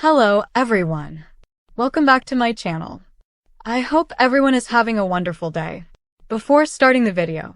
Hello, everyone. Welcome back to my channel. I hope everyone is having a wonderful day. Before starting the video,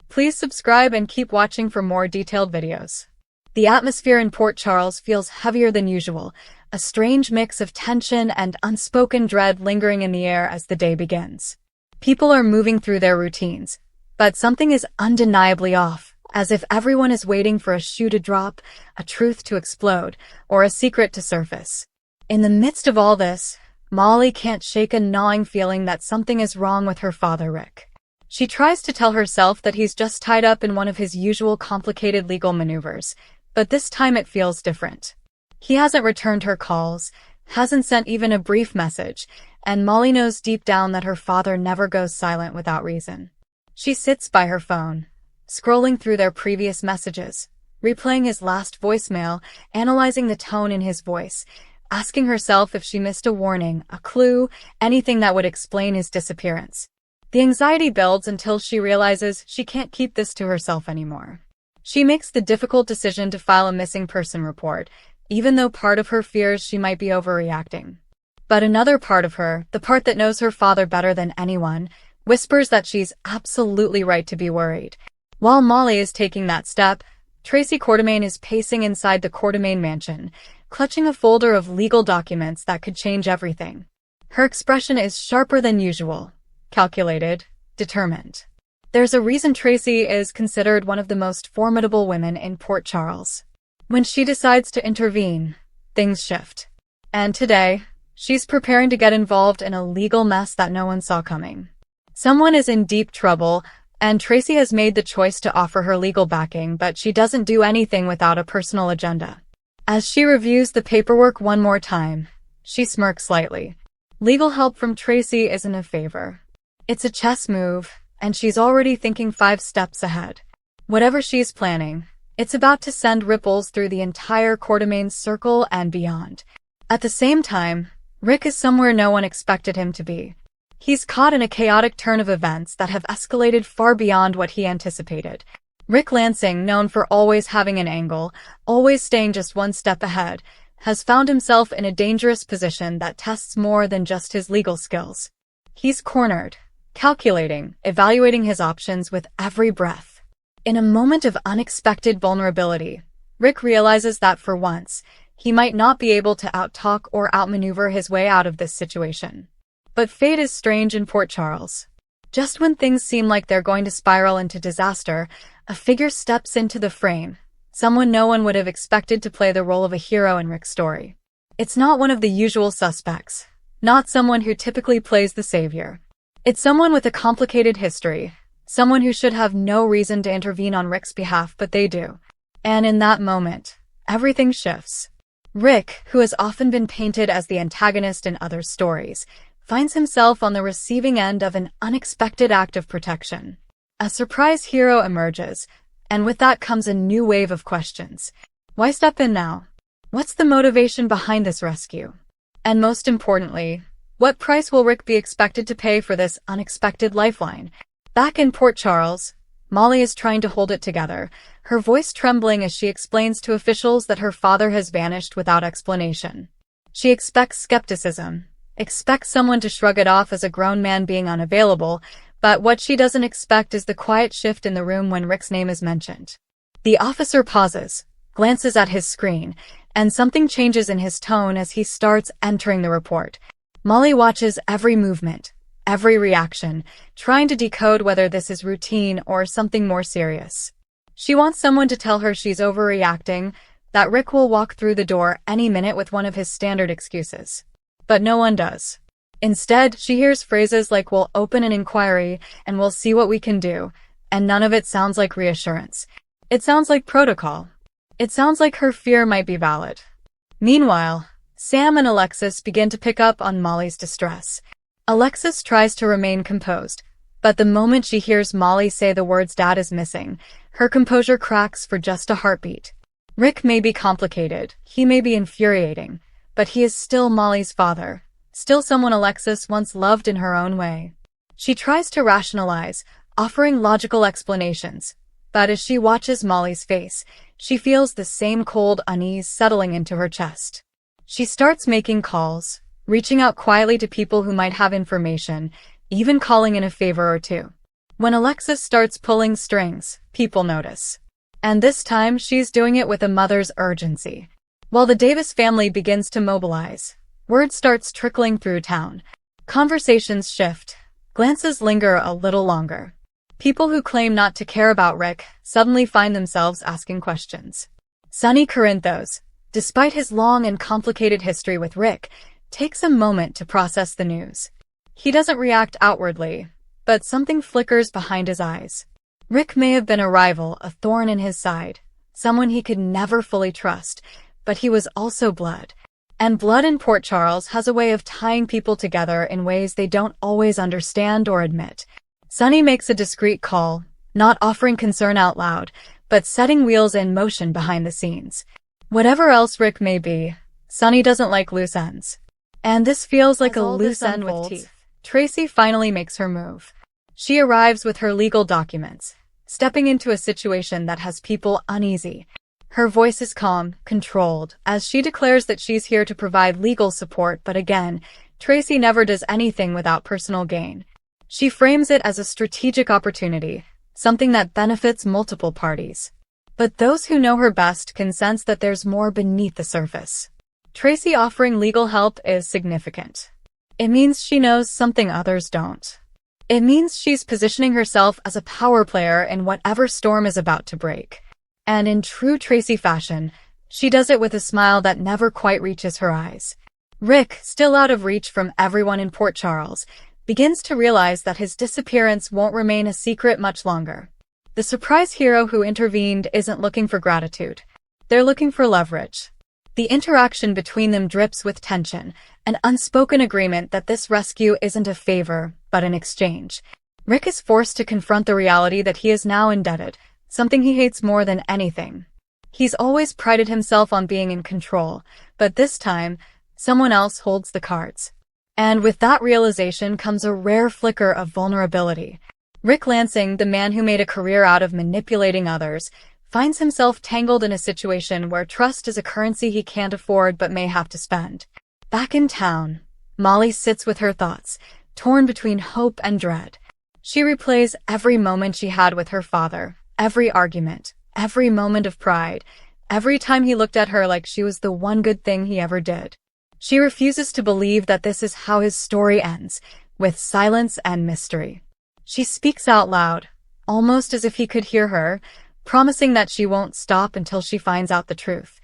please subscribe and keep watching for more detailed videos. The atmosphere in Port Charles feels heavier than usual, a strange mix of tension and unspoken dread lingering in the air as the day begins. People are moving through their routines, but something is undeniably off, as if everyone is waiting for a shoe to drop, a truth to explode, or a secret to surface. In the midst of all this, Molly can't shake a gnawing feeling that something is wrong with her father, Rick. She tries to tell herself that he's just tied up in one of his usual complicated legal maneuvers, but this time it feels different. He hasn't returned her calls, hasn't sent even a brief message, and Molly knows deep down that her father never goes silent without reason. She sits by her phone, scrolling through their previous messages, replaying his last voicemail, analyzing the tone in his voice, asking herself if she missed a warning, a clue, anything that would explain his disappearance. The anxiety builds until she realizes she can't keep this to herself anymore. She makes the difficult decision to file a missing person report, even though part of her fears she might be overreacting. But another part of her, the part that knows her father better than anyone, whispers that she's absolutely right to be worried. While Molly is taking that step, Tracy Quartermaine is pacing inside the Quartermaine mansion, clutching a folder of legal documents that could change everything. Her expression is sharper than usual, calculated, determined. There's a reason Tracy is considered one of the most formidable women in Port Charles. When she decides to intervene, things shift. And today, she's preparing to get involved in a legal mess that no one saw coming. Someone is in deep trouble, and Tracy has made the choice to offer her legal backing, but she doesn't do anything without a personal agenda. As she reviews the paperwork one more time, she smirks slightly. Legal help from Tracy isn't a favor. It's a chess move, and she's already thinking 5 steps ahead. Whatever she's planning, it's about to send ripples through the entire Quartermaine circle and beyond. At the same time, Rick is somewhere no one expected him to be. He's caught in a chaotic turn of events that have escalated far beyond what he anticipated. Rick Lansing, known for always having an angle, always staying just one step ahead, has found himself in a dangerous position that tests more than just his legal skills. He's cornered, calculating, evaluating his options with every breath. In a moment of unexpected vulnerability, Rick realizes that for once, he might not be able to outtalk or outmaneuver his way out of this situation. But fate is strange in Port Charles. Just when things seem like they're going to spiral into disaster, a figure steps into the frame, someone no one would have expected to play the role of a hero in Rick's story. It's not one of the usual suspects, not someone who typically plays the savior. It's someone with a complicated history, someone who should have no reason to intervene on Rick's behalf, but they do. And in that moment, everything shifts. Rick, who has often been painted as the antagonist in other stories, finds himself on the receiving end of an unexpected act of protection. A surprise hero emerges, and with that comes a new wave of questions. Why step in now? What's the motivation behind this rescue? And most importantly, what price will Rick be expected to pay for this unexpected lifeline? Back in Port Charles, Molly is trying to hold it together, her voice trembling as she explains to officials that her father has vanished without explanation. She expects skepticism, expects someone to shrug it off as a grown man being unavailable, but what she doesn't expect is the quiet shift in the room when Rick's name is mentioned. The officer pauses, glances at his screen, and something changes in his tone as he starts entering the report. Molly watches every movement, every reaction, trying to decode whether this is routine or something more serious. She wants someone to tell her she's overreacting, that Rick will walk through the door any minute with one of his standard excuses. But no one does. Instead, she hears phrases like "we'll open an inquiry" and "we'll see what we can do," and none of it sounds like reassurance. It sounds like protocol. It sounds like her fear might be valid. Meanwhile, Sam and Alexis begin to pick up on Molly's distress. Alexis tries to remain composed, but the moment she hears Molly say the words "Dad is missing," her composure cracks for just a heartbeat. Rick may be complicated, he may be infuriating, but he is still Molly's father, still someone Alexis once loved in her own way. She tries to rationalize, offering logical explanations, but as she watches Molly's face, she feels the same cold unease settling into her chest. She starts making calls, reaching out quietly to people who might have information, even calling in a favor or two. When Alexis starts pulling strings, people notice. And this time, she's doing it with a mother's urgency. While the Davis family begins to mobilize, word starts trickling through town. Conversations shift. Glances linger a little longer. People who claim not to care about Rick suddenly find themselves asking questions. Sonny Corinthos, despite his long and complicated history with Rick, takes a moment to process the news. He doesn't react outwardly, but something flickers behind his eyes. Rick may have been a rival, a thorn in his side, someone he could never fully trust, but he was also blood. And blood in Port Charles has a way of tying people together in ways they don't always understand or admit. Sonny makes a discreet call, not offering concern out loud, but setting wheels in motion behind the scenes. Whatever else Rick may be, Sonny doesn't like loose ends. And this feels like a loose end with teeth. Tracy finally makes her move. She arrives with her legal documents, stepping into a situation that has people uneasy. Her voice is calm, controlled, as she declares that she's here to provide legal support, but again, Tracy never does anything without personal gain. She frames it as a strategic opportunity, something that benefits multiple parties. But those who know her best can sense that there's more beneath the surface. Tracy offering legal help is significant. It means she knows something others don't. It means she's positioning herself as a power player in whatever storm is about to break. And in true Tracy fashion, she does it with a smile that never quite reaches her eyes. Rick, still out of reach from everyone in Port Charles, begins to realize that his disappearance won't remain a secret much longer. The surprise hero who intervened isn't looking for gratitude. They're looking for leverage. The interaction between them drips with tension, an unspoken agreement that this rescue isn't a favor, but an exchange. Rick is forced to confront the reality that he is now indebted, something he hates more than anything. He's always prided himself on being in control, but this time, someone else holds the cards. And with that realization comes a rare flicker of vulnerability. Rick Lansing, the man who made a career out of manipulating others, finds himself tangled in a situation where trust is a currency he can't afford but may have to spend. Back in town, Molly sits with her thoughts, torn between hope and dread. She replays every moment she had with her father, every argument, every moment of pride, every time he looked at her like she was the one good thing he ever did. She refuses to believe that this is how his story ends, with silence and mystery. She speaks out loud, almost as if he could hear her, promising that she won't stop until she finds out the truth.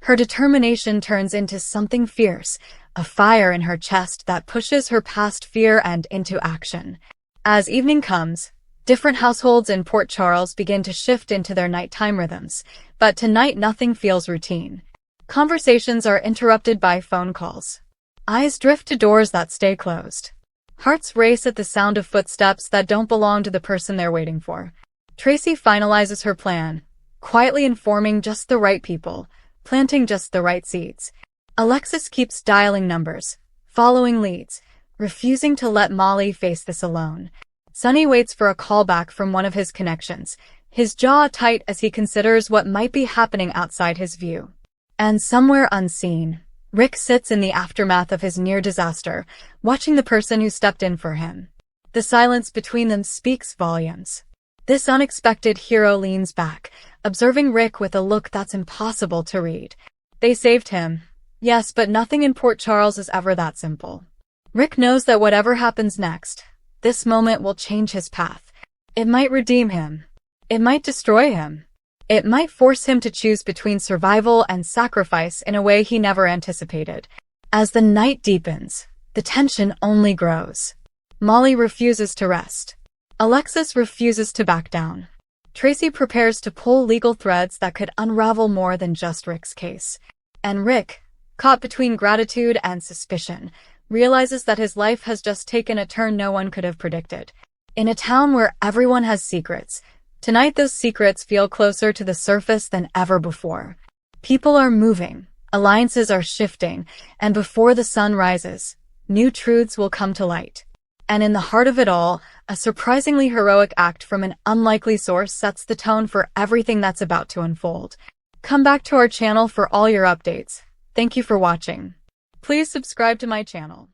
Her determination turns into something fierce, a fire in her chest that pushes her past fear and into action. As evening comes, different households in Port Charles begin to shift into their nighttime rhythms, but tonight nothing feels routine. Conversations are interrupted by phone calls. Eyes drift to doors that stay closed. Hearts race at the sound of footsteps that don't belong to the person they're waiting for. Tracy finalizes her plan, quietly informing just the right people, planting just the right seeds. Alexis keeps dialing numbers, following leads, refusing to let Molly face this alone. Sonny waits for a callback from one of his connections, his jaw tight as he considers what might be happening outside his view. And somewhere unseen, Rick sits in the aftermath of his near disaster, watching the person who stepped in for him. The silence between them speaks volumes. This unexpected hero leans back, observing Rick with a look that's impossible to read. They saved him. Yes, but nothing in Port Charles is ever that simple. Rick knows that whatever happens next, this moment will change his path. It might redeem him. It might destroy him. It might force him to choose between survival and sacrifice in a way he never anticipated. As the night deepens, the tension only grows. Molly refuses to rest. Alexis refuses to back down. Tracy prepares to pull legal threads that could unravel more than just Rick's case. And Rick, caught between gratitude and suspicion, realizes that his life has just taken a turn no one could have predicted. In a town where everyone has secrets, tonight those secrets feel closer to the surface than ever before. People are moving, alliances are shifting, and before the sun rises, new truths will come to light. And in the heart of it all, a surprisingly heroic act from an unlikely source sets the tone for everything that's about to unfold. Come back to our channel for all your updates. Thank you for watching. Please subscribe to my channel.